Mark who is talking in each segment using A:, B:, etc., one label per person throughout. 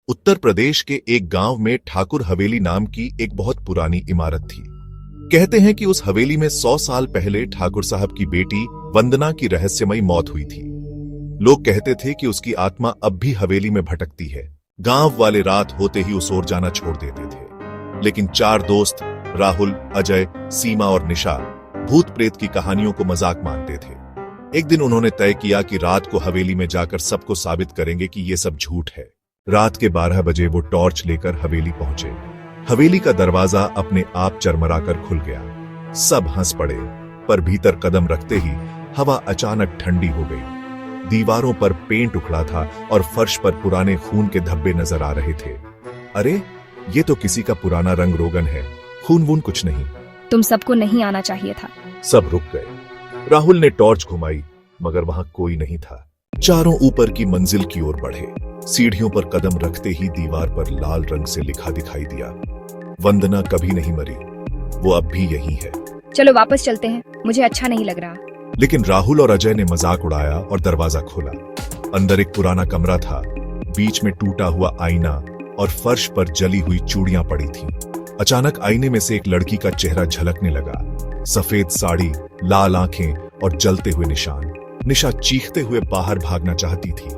A: उत्तर प्रदेश के एक गांव में ठाकुर हवेली नाम की एक बहुत पुरानी इमारत थी। कहते हैं कि उस हवेली में 100 साल पहले ठाकुर साहब की बेटी वंदना की रहस्यमयी मौत हुई थी। लोग कहते थे कि उसकी आत्मा अब भी हवेली में भटकती है। गांव वाले रात होते ही उस ओर जाना छोड़ देते थे, लेकिन 4 दोस्त राहुल, अजय, सीमा और निशा भूत प्रेत की कहानियों को मजाक मानते थे। एक दिन उन्होंने तय किया कि रात को हवेली में जाकर सबको साबित करेंगे कि ये सब झूठ है। रात के 12 बजे वो टॉर्च लेकर हवेली पहुंचे। हवेली का दरवाजा अपने आप चरमराकर खुल गया। सब हंस पड़े, पर भीतर कदम रखते ही हवा अचानक ठंडी हो गई। दीवारों पर पेंट उखड़ा था और फर्श पर पुराने खून के धब्बे नजर आ रहे थे। अरे, ये तो किसी का पुराना रंग रोगन है, खून वून कुछ नहीं।
B: तुम सबको नहीं आना चाहिए था।
A: सब रुक गए। राहुल ने टॉर्च घुमाई, मगर वहां कोई नहीं था। चारों ऊपर की मंजिल की ओर बढ़े। सीढ़ियों पर कदम रखते ही दीवार पर लाल रंग से लिखा दिखाई दिया, वंदना कभी नहीं मरी, वो अब भी यही है।
B: चलो वापस चलते हैं, मुझे अच्छा नहीं लग रहा।
A: लेकिन राहुल और अजय ने मजाक उड़ाया और दरवाजा खोला। अंदर एक पुराना कमरा था, बीच में टूटा हुआ आईना और फर्श पर जली हुई चूड़ियां पड़ी थीं। अचानक आईने में से एक लड़की का चेहरा झलकने लगा। सफेद साड़ी, लाल आंखें और जलते हुए निशान। निशा चीखते हुए बाहर भागना चाहती थी,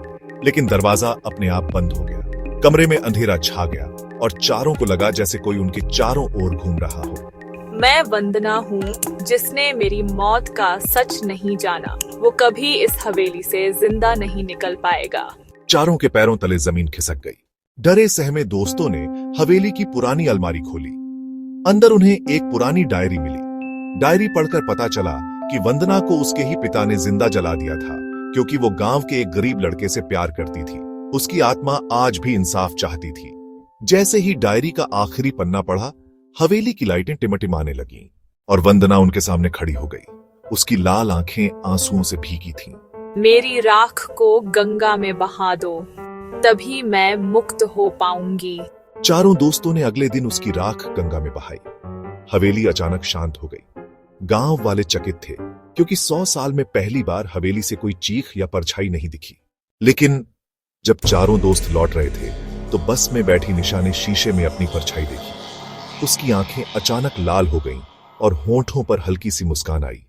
A: लेकिन दरवाजा अपने आप बंद हो गया। कमरे में अंधेरा छा गया और चारों को लगा जैसे कोई उनके चारों ओर घूम रहा हो।
C: मैं वंदना हूँ, जिसने मेरी मौत का सच नहीं जाना। वो कभी इस हवेली से जिंदा नहीं निकल पाएगा।
A: चारों के पैरों तले जमीन खिसक गई। डरे सहमे दोस्तों ने हवेली की पुरानी अलमारी खोली। अंदर उन्हें एक पुरानी डायरी मिली। डायरी पढ़कर पता चला कि वंदना को उसके ही पिता ने जिंदा जला दिया था, क्योंकि वो गांव के एक गरीब लड़के से प्यार करती थी। उसकी आत्मा आज भी इंसाफ चाहती थी। जैसे ही डायरी का आखिरी पन्ना पढ़ा, हवेली की लाइटें टिमटिमाने लगीं और वंदना उनके सामने खड़ी हो गई। उसकी लाल आंखें आंसुओं से भीगी थीं।
C: मेरी राख को गंगा में बहा दो, तभी मैं मुक्त हो पाऊंगी।
A: चारों दोस्तों ने अगले दिन उसकी राख गंगा में बहाई। हवेली अचानक शांत हो गई। गांव वाले चकित थे, क्योंकि 100 साल में पहली बार हवेली से कोई चीख या परछाई नहीं दिखी। लेकिन जब चारों दोस्त लौट रहे थे, तो बस में बैठी निशा ने शीशे में अपनी परछाई देखी। उसकी आंखें अचानक लाल हो गईं और होंठों पर हल्की सी मुस्कान आई।